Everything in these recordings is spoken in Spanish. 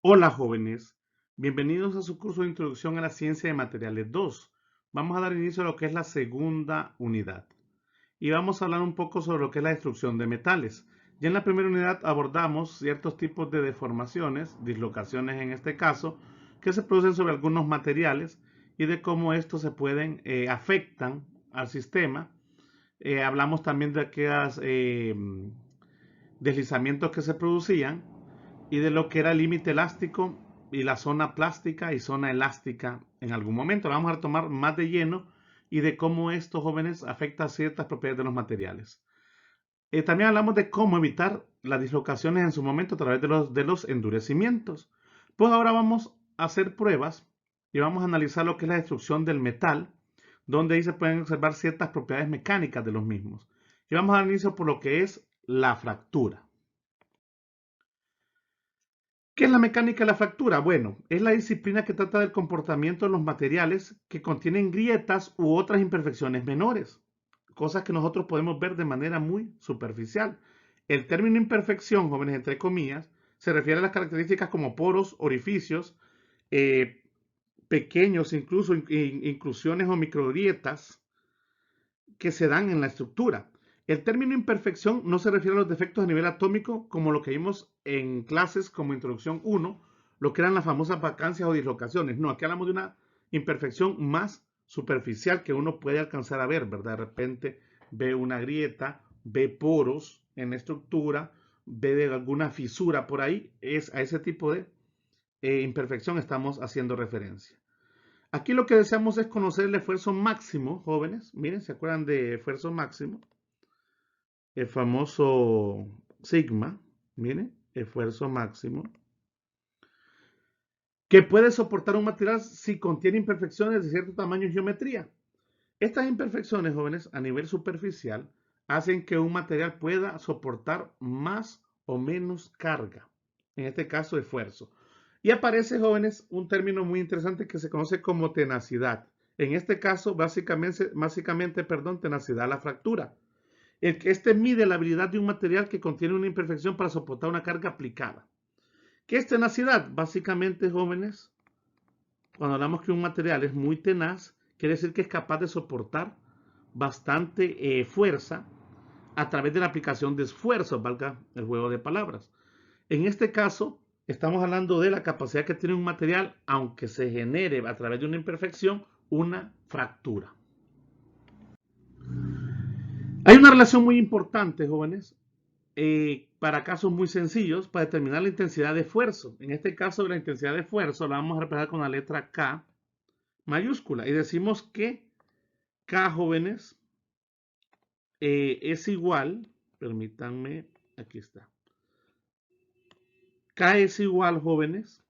Hola jóvenes, bienvenidos a su curso de Introducción a la Ciencia de Materiales 2. Vamos a dar inicio a lo que es la segunda unidad y vamos a hablar un poco sobre lo que es la destrucción de metales. Ya en la primera unidad abordamos ciertos tipos de deformaciones, dislocaciones en este caso, que se producen sobre algunos materiales y de cómo estos se pueden afectan al sistema. Hablamos también de aquellos deslizamientos que se producían y de lo que era el límite elástico y la zona plástica y zona elástica en algún momento. Vamos a retomar más de lleno y de cómo estos jóvenes afectan ciertas propiedades de los materiales. También hablamos de cómo evitar las dislocaciones en su momento a través de los endurecimientos. Pues ahora vamos a hacer pruebas y vamos a analizar lo que es la destrucción del metal, donde ahí se pueden observar ciertas propiedades mecánicas de los mismos. Y vamos a dar inicio por lo que es la fractura. ¿Qué es la mecánica de la fractura? Bueno, es la disciplina que trata del comportamiento de los materiales que contienen grietas u otras imperfecciones menores, cosas que nosotros podemos ver de manera muy superficial. El término imperfección, jóvenes, entre comillas, se refiere a las características como poros, orificios, eh, pequeños, incluso inclusiones o microgrietas que se dan en la estructura. El término imperfección no se refiere a los defectos a nivel atómico como lo que vimos en clases como introducción 1, lo que eran las famosas vacancias o dislocaciones. No, aquí hablamos de una imperfección más superficial que uno puede alcanzar a ver, ¿verdad? De repente ve una grieta, ve poros en la estructura, ve de alguna fisura por ahí. Es a ese tipo de imperfección estamos haciendo referencia. Aquí lo que deseamos es conocer el esfuerzo máximo, jóvenes. Miren, ¿se acuerdan de esfuerzo máximo? El famoso sigma, miren, esfuerzo máximo, que puede soportar un material si contiene imperfecciones de cierto tamaño y geometría. Estas imperfecciones, jóvenes, a nivel superficial, hacen que un material pueda soportar más o menos carga, en este caso esfuerzo. Y aparece, jóvenes, un término muy interesante que se conoce como tenacidad. En este caso, básicamente, tenacidad a la fractura. Este mide la habilidad de un material que contiene una imperfección para soportar una carga aplicada. ¿Qué es tenacidad? Básicamente, jóvenes, cuando hablamos que un material es muy tenaz, quiere decir que es capaz de soportar bastante fuerza a través de la aplicación de esfuerzos, valga el juego de palabras. En este caso, estamos hablando de la capacidad que tiene un material, aunque se genere a través de una imperfección, una fractura. Hay una relación muy importante, jóvenes, para casos muy sencillos, para determinar la intensidad de esfuerzo. En este caso, la intensidad de esfuerzo la vamos a representar con la letra K mayúscula. Y decimos que K, jóvenes, es igual, permítanme, aquí está. K es igual, jóvenes,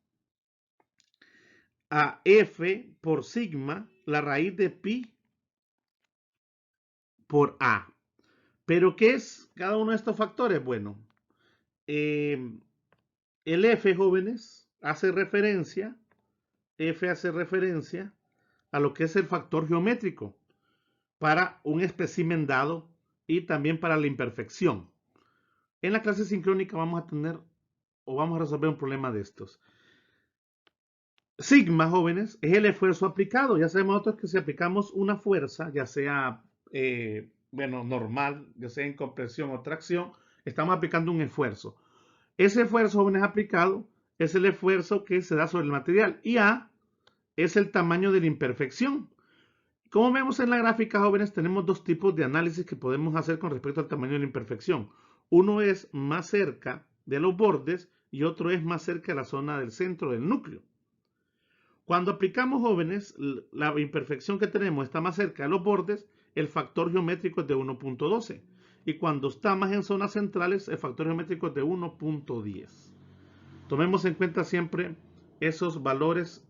a F por sigma, la raíz de pi por A. ¿Pero qué es cada uno de estos factores? Bueno, el F, jóvenes, F hace referencia a lo que es el factor geométrico para un espécimen dado y también para la imperfección. En la clase sincrónica vamos a tener o vamos a resolver un problema de estos. Sigma, jóvenes, es el esfuerzo aplicado. Ya sabemos nosotros que si aplicamos una fuerza, ya sea normal, ya sea en compresión o tracción, estamos aplicando un esfuerzo. Ese esfuerzo, jóvenes, aplicado es el esfuerzo que se da sobre el material. Y A es el tamaño de la imperfección. Como vemos en la gráfica, jóvenes, tenemos dos tipos de análisis que podemos hacer con respecto al tamaño de la imperfección. Uno es más cerca de los bordes y otro es más cerca de la zona del centro del núcleo. Cuando aplicamos, jóvenes, la imperfección que tenemos está más cerca de los bordes, el factor geométrico es de 1.12. Y cuando está más en zonas centrales, el factor geométrico es de 1.10. Tomemos en cuenta siempre esos valores,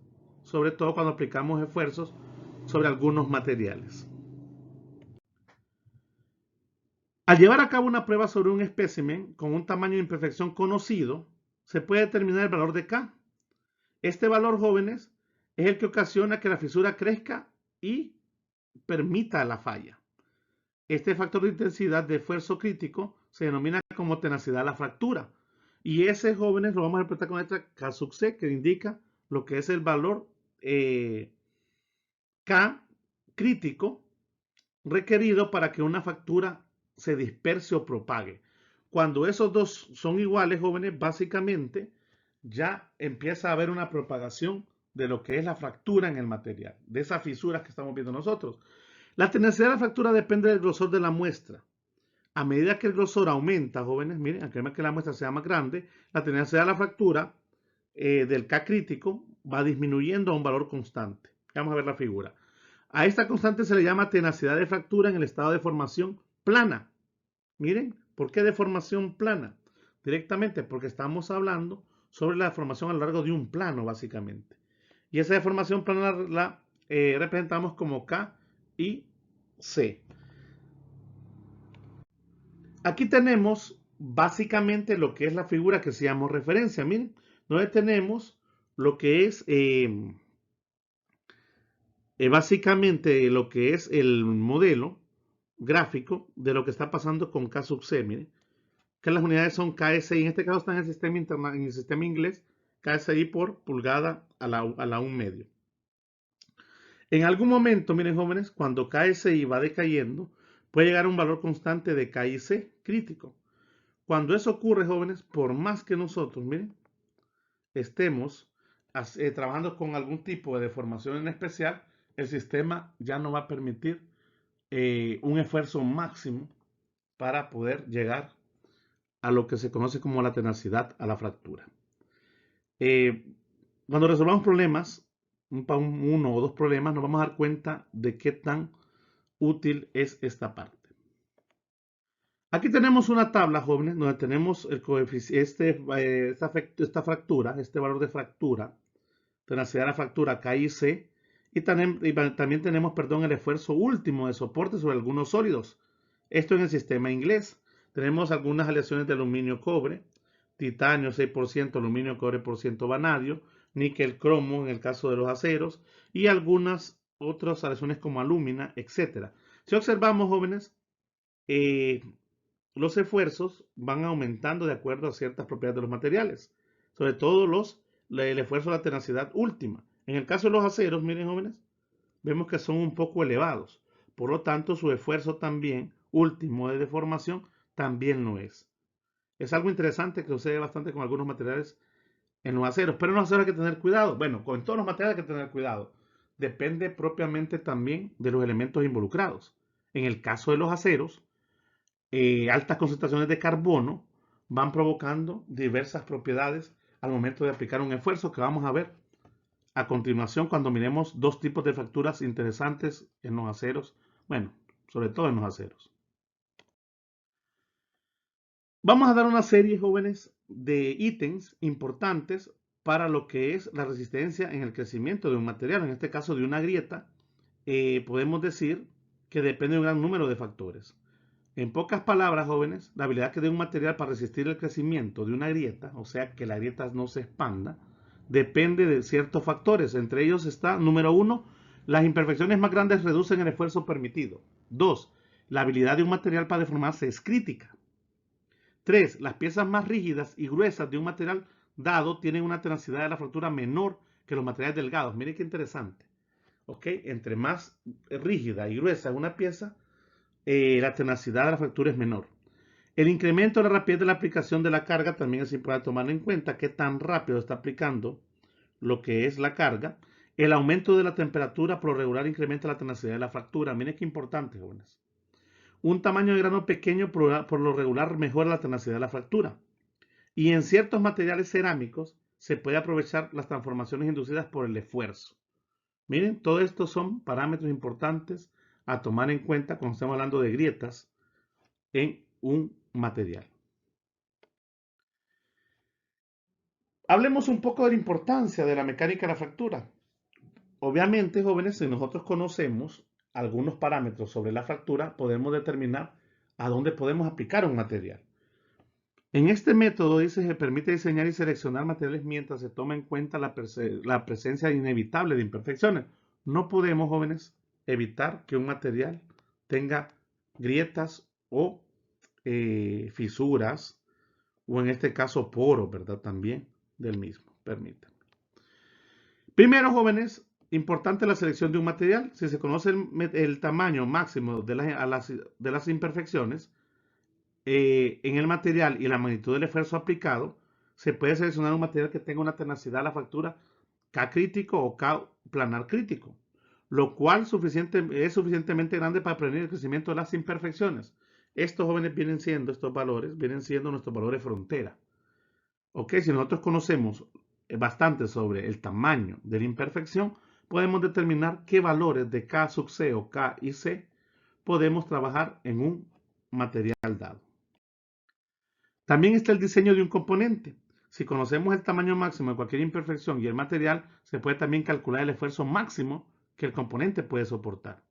sobre todo cuando aplicamos esfuerzos sobre algunos materiales. Al llevar a cabo una prueba sobre un espécimen con un tamaño de imperfección conocido, se puede determinar el valor de K. Este valor, jóvenes, es el que ocasiona que la fisura crezca y permita la falla. Este factor de intensidad de esfuerzo crítico se denomina como tenacidad a la fractura. Y ese, jóvenes, lo vamos a interpretar con esta K sub C, que indica lo que es el valor K crítico requerido para que una factura se disperse o propague. Cuando esos dos son iguales, jóvenes, básicamente ya empieza a haber una propagación de lo que es la fractura en el material, de esas fisuras que estamos viendo nosotros. La tenacidad de la fractura depende del grosor de la muestra. A medida que el grosor aumenta, jóvenes, miren, aunque que la muestra sea más grande, la tenacidad de la fractura del K crítico va disminuyendo a un valor constante. Vamos a ver la figura. A esta constante se le llama tenacidad de fractura en el estado de formación plana. Miren, ¿por qué de formación plana? Directamente porque estamos hablando sobre la deformación a lo largo de un plano, básicamente. Y esa deformación plana la representamos como K y C. Aquí tenemos básicamente lo que es la figura que hacíamos referencia. Miren, donde tenemos lo que es básicamente lo que es el modelo gráfico de lo que está pasando con K sub C. Miren, que las unidades son KSI. En este caso está en el sistema inglés, KSI por pulgada a la 1 medio. En algún momento, miren jóvenes, cuando KSI va decayendo, puede llegar a un valor constante de KIC crítico. Cuando eso ocurre, jóvenes, por más que nosotros, miren, estemos trabajando con algún tipo de deformación en especial, el sistema ya no va a permitir un esfuerzo máximo para poder llegar a lo que se conoce como la tenacidad a la fractura. Eh, Cuando resolvamos problemas, uno o dos problemas, nos vamos a dar cuenta de qué tan útil es esta parte. Aquí tenemos una tabla, jóvenes, donde tenemos el coeficiente, esta fractura, este valor de fractura, tenacidad de la fractura K y C, y también tenemos, perdón, el esfuerzo último de soporte sobre algunos sólidos. Esto en el sistema inglés. Tenemos algunas aleaciones de aluminio-cobre, titanio 6%, aluminio-cobre por ciento vanadio, níquel-cromo en el caso de los aceros, y algunas otras aleaciones como alúmina, etc. Si observamos, jóvenes, los esfuerzos van aumentando de acuerdo a ciertas propiedades de los materiales, sobre todo el esfuerzo de la tenacidad última. En el caso de los aceros, miren jóvenes, vemos que son un poco elevados. Por lo tanto, su esfuerzo también último de deformación también lo es. Es algo interesante que sucede bastante con algunos materiales en los aceros, pero en los aceros hay que tener cuidado. Bueno, con todos los materiales hay que tener cuidado. Depende propiamente también de los elementos involucrados. En el caso de los aceros, altas concentraciones de carbono van provocando diversas propiedades al momento de aplicar un esfuerzo que vamos a ver a continuación cuando miremos dos tipos de fracturas interesantes en los aceros, bueno, sobre todo en los aceros. Vamos a dar una serie, jóvenes, de ítems importantes para lo que es la resistencia en el crecimiento de un material, en este caso de una grieta. Podemos decir que depende de un gran número de factores. En pocas palabras, jóvenes, la habilidad que dé un material para resistir el crecimiento de una grieta, o sea, que la grieta no se expanda, depende de ciertos factores. Entre ellos está, número uno, las imperfecciones más grandes reducen el esfuerzo permitido. Dos, la habilidad de un material para deformarse es crítica. Tres, las piezas más rígidas y gruesas de un material dado tienen una tenacidad de la fractura menor que los materiales delgados. Miren qué interesante. ¿Ok? Entre más rígida y gruesa una pieza, la tenacidad de la fractura es menor. El incremento de la rapidez de la aplicación de la carga también es importante tomar en cuenta qué tan rápido está aplicando lo que es la carga. El aumento de la temperatura por lo regular incrementa la tenacidad de la fractura. Miren qué importante, jóvenes. Un tamaño de grano pequeño por lo regular mejora la tenacidad de la fractura. Y en ciertos materiales cerámicos se puede aprovechar las transformaciones inducidas por el esfuerzo. Miren, todo esto son parámetros importantes a tomar en cuenta cuando estamos hablando de grietas en un material. Hablemos un poco de la importancia de la mecánica de la fractura. Obviamente, jóvenes, si nosotros conocemos algunos parámetros sobre la fractura, podemos determinar a dónde podemos aplicar un material. En este método, dice, se permite diseñar y seleccionar materiales mientras se toma en cuenta la presencia inevitable de imperfecciones. No podemos, jóvenes, evitar que un material tenga grietas o fisuras o en este caso poros, ¿verdad? También del mismo, permítanme. Primero, jóvenes, importante la selección de un material. Si se conoce el tamaño máximo de las imperfecciones en el material y la magnitud del esfuerzo aplicado, se puede seleccionar un material que tenga una tenacidad a la fractura K crítico o K planar crítico, lo cual es suficientemente grande para prevenir el crecimiento de las imperfecciones. Estos valores vienen siendo nuestros valores frontera. Ok, si nosotros conocemos bastante sobre el tamaño de la imperfección, podemos determinar qué valores de K sub C o K y C podemos trabajar en un material dado. También está el diseño de un componente. Si conocemos el tamaño máximo de cualquier imperfección y el material, se puede también calcular el esfuerzo máximo que el componente puede soportar.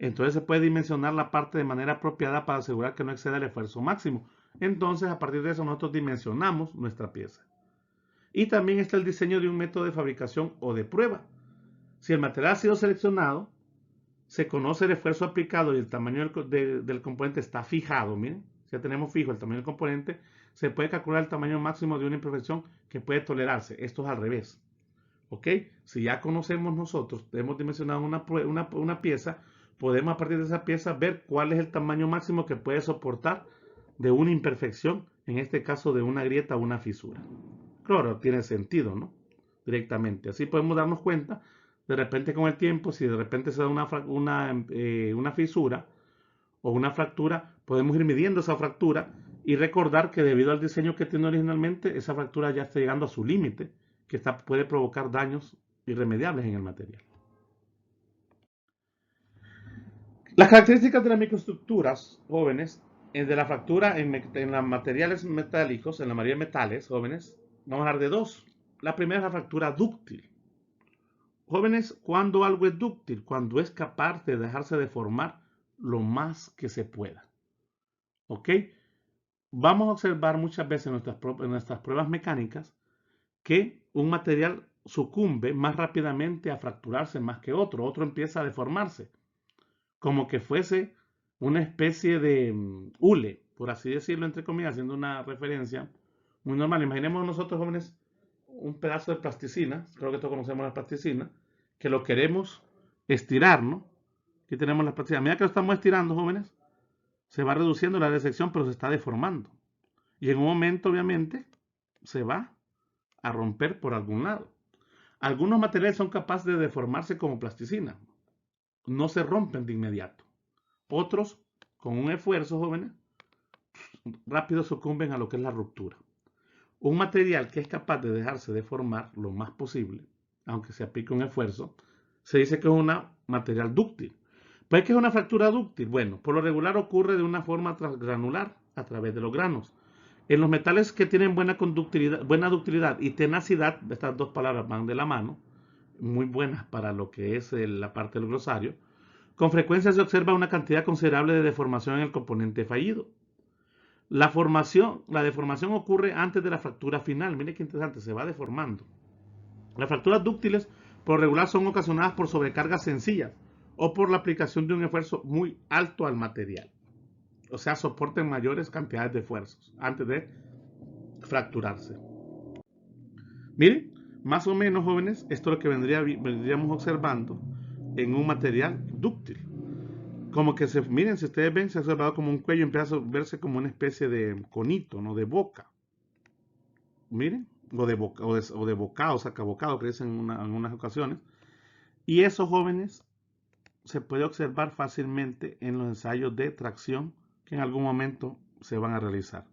Entonces se puede dimensionar la parte de manera apropiada para asegurar que no exceda el esfuerzo máximo. Entonces, a partir de eso, nosotros dimensionamos nuestra pieza. Y también está el diseño de un método de fabricación o de prueba. Si el material ha sido seleccionado, se conoce el esfuerzo aplicado y el tamaño del componente está fijado. Miren, ya tenemos fijo el tamaño del componente, se puede calcular el tamaño máximo de una imperfección que puede tolerarse. Esto es al revés. ¿Ok? Si ya conocemos nosotros, hemos dimensionado una pieza, podemos a partir de esa pieza ver cuál es el tamaño máximo que puede soportar de una imperfección, en este caso de una grieta o una fisura. Claro, tiene sentido, ¿no? Directamente. Así podemos darnos cuenta, de repente con el tiempo, si de repente se da una fisura o una fractura, podemos ir midiendo esa fractura y recordar que debido al diseño que tiene originalmente, esa fractura ya está llegando a su límite, que puede provocar daños irremediables en el material. Las características de las microestructuras, jóvenes, de la fractura en los materiales metálicos, en la mayoría de metales, jóvenes, vamos a hablar de dos. La primera es la fractura dúctil. Jóvenes, ¿cuándo algo es dúctil? Cuando es capaz de dejarse deformar lo más que se pueda. ¿Ok? Vamos a observar muchas veces en nuestras pruebas mecánicas que un material sucumbe más rápidamente a fracturarse más que otro empieza a deformarse, como que fuese una especie de hule, por así decirlo, entre comillas, haciendo una referencia muy normal. Imaginemos nosotros, jóvenes, un pedazo de plasticina, creo que todos conocemos la plasticina, que lo queremos estirar, ¿no? Aquí tenemos la plasticina. A medida que lo estamos estirando, jóvenes, se va reduciendo la sección, pero se está deformando. Y en un momento, obviamente, se va a romper por algún lado. Algunos materiales son capaces de deformarse como plasticina. No se rompen de inmediato. Otros, con un esfuerzo, jóvenes, rápido sucumben a lo que es la ruptura. Un material que es capaz de dejarse deformar lo más posible, aunque se aplique un esfuerzo, se dice que es un material dúctil. ¿Pues qué es una fractura dúctil? Bueno, por lo regular ocurre de una forma transgranular a través de los granos. En los metales que tienen buena ductilidad y tenacidad, estas dos palabras van de la mano, muy buenas para lo que es la parte del glosario, con frecuencia se observa una cantidad considerable de deformación en el componente fallido. La deformación ocurre antes de la fractura final. Mire qué interesante, se va deformando. Las fracturas dúctiles por regular son ocasionadas por sobrecargas sencillas o por la aplicación de un esfuerzo muy alto al material. O sea, soporten mayores cantidades de esfuerzos antes de fracturarse. Miren, más o menos, jóvenes, esto es lo que vendríamos observando en un material dúctil. Como que miren, si ustedes ven, se ha observado como un cuello, empieza a verse como una especie de conito, ¿no? De boca. Miren, o de bocado, sacabocado, que dicen en unas ocasiones. Y esos, jóvenes, se puede observar fácilmente en los ensayos de tracción que en algún momento se van a realizar.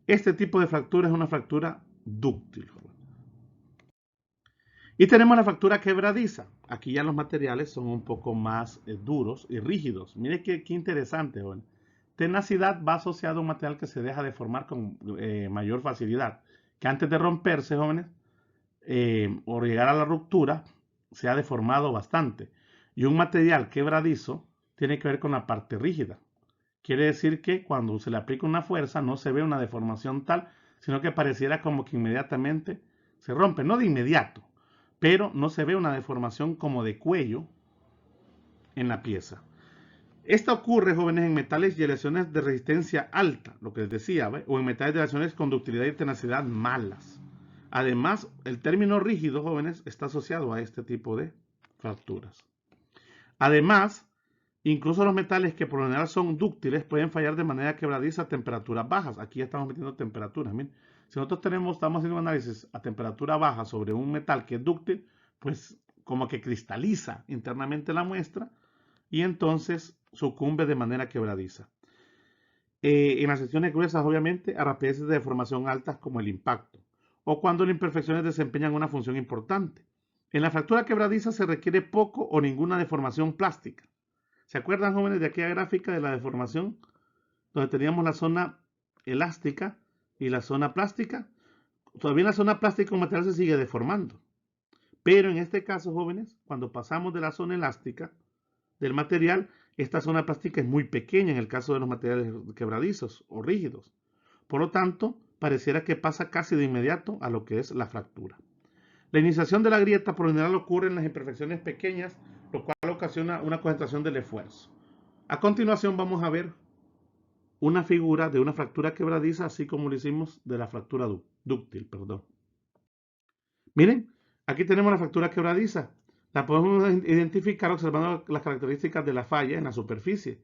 Este tipo de fractura es una fractura dúctil. Y tenemos la fractura quebradiza. Aquí ya los materiales son un poco más duros y rígidos. Mire qué interesante, joven. Tenacidad va asociado a un material que se deja deformar con mayor facilidad. Que antes de romperse, jóvenes, o llegar a la ruptura, se ha deformado bastante. Y un material quebradizo tiene que ver con la parte rígida. Quiere decir que cuando se le aplica una fuerza no se ve una deformación tal, sino que pareciera como que inmediatamente se rompe. No de inmediato, pero no se ve una deformación como de cuello en la pieza. Esta ocurre, jóvenes, en metales y aleaciones de resistencia alta, lo que les decía, ¿ve? O en metales de aleaciones conductividad y tenacidad malas. Además, el término rígido, jóvenes, está asociado a este tipo de fracturas. Además, incluso los metales que por lo general son dúctiles pueden fallar de manera quebradiza a temperaturas bajas. Aquí ya estamos metiendo temperaturas. Miren, si nosotros estamos haciendo un análisis a temperatura baja sobre un metal que es dúctil, pues como que cristaliza internamente la muestra y entonces sucumbe de manera quebradiza. En las secciones gruesas, obviamente, a rapideces de deformación altas como el impacto, o cuando las imperfecciones desempeñan una función importante. En la fractura quebradiza se requiere poco o ninguna deformación plástica. ¿Se acuerdan, jóvenes, de aquella gráfica de la deformación? Donde teníamos la zona elástica y la zona plástica. Todavía en la zona plástica un material se sigue deformando. Pero en este caso, jóvenes, cuando pasamos de la zona elástica del material, esta zona plástica es muy pequeña en el caso de los materiales quebradizos o rígidos. Por lo tanto, pareciera que pasa casi de inmediato a lo que es la fractura. La iniciación de la grieta por lo general ocurre en las imperfecciones pequeñas, lo cual ocasiona una concentración del esfuerzo. A continuación vamos a ver una figura de una fractura quebradiza, así como lo hicimos de la fractura dúctil. Miren, aquí tenemos la fractura quebradiza. La podemos identificar observando las características de la falla en la superficie.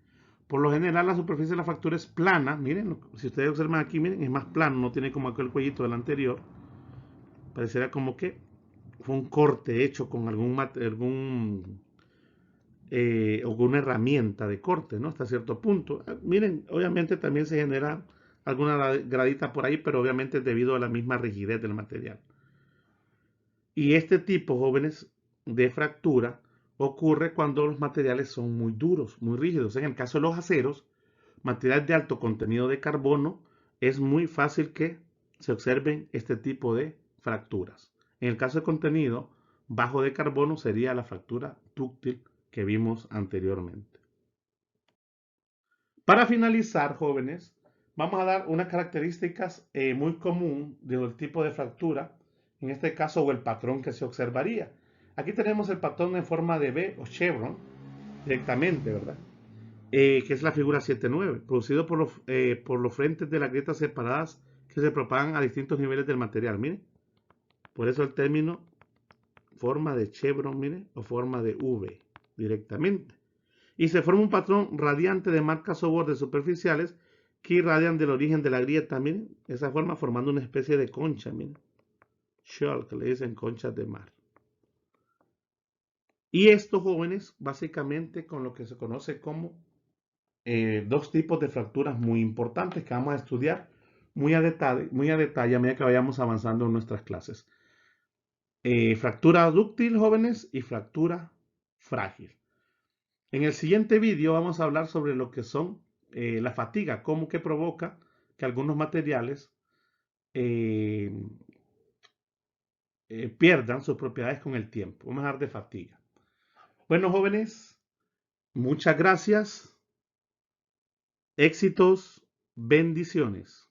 Por lo general, la superficie de la fractura es plana. Miren, si ustedes observan aquí, miren, es más plano, no tiene como aquel cuellito del anterior. Pareciera como que fue un corte hecho con alguna herramienta de corte, ¿no? Hasta cierto punto. Miren, obviamente también se genera alguna gradita por ahí, pero obviamente es debido a la misma rigidez del material. Y este tipo, jóvenes, de fractura ocurre cuando los materiales son muy duros, muy rígidos. En el caso de los aceros, material de alto contenido de carbono, es muy fácil que se observen este tipo de fracturas. En el caso de contenido bajo de carbono sería la fractura dúctil que vimos anteriormente. Para finalizar, jóvenes, vamos a dar unas características muy común del tipo de fractura, en este caso, o el patrón que se observaría. Aquí tenemos el patrón en forma de V o chevron, directamente, ¿verdad? Que es la figura 7-9, producido por los frentes de las grietas separadas que se propagan a distintos niveles del material. Miren, por eso el término forma de chevron, miren, o forma de V, directamente. Y se forma un patrón radiante de marcas o bordes superficiales que irradian del origen de la grieta, miren, esa forma formando una especie de concha, miren, shell, que le dicen conchas de mar. Y estos jóvenes, básicamente, con lo que se conoce como dos tipos de fracturas muy importantes que vamos a estudiar muy a detalle a medida que vayamos avanzando en nuestras clases. Fractura dúctil, jóvenes, y fractura frágil. En el siguiente vídeo vamos a hablar sobre lo que son la fatiga, cómo que provoca que algunos materiales pierdan sus propiedades con el tiempo. Vamos a hablar de fatiga. Bueno, jóvenes, muchas gracias. Éxitos, bendiciones.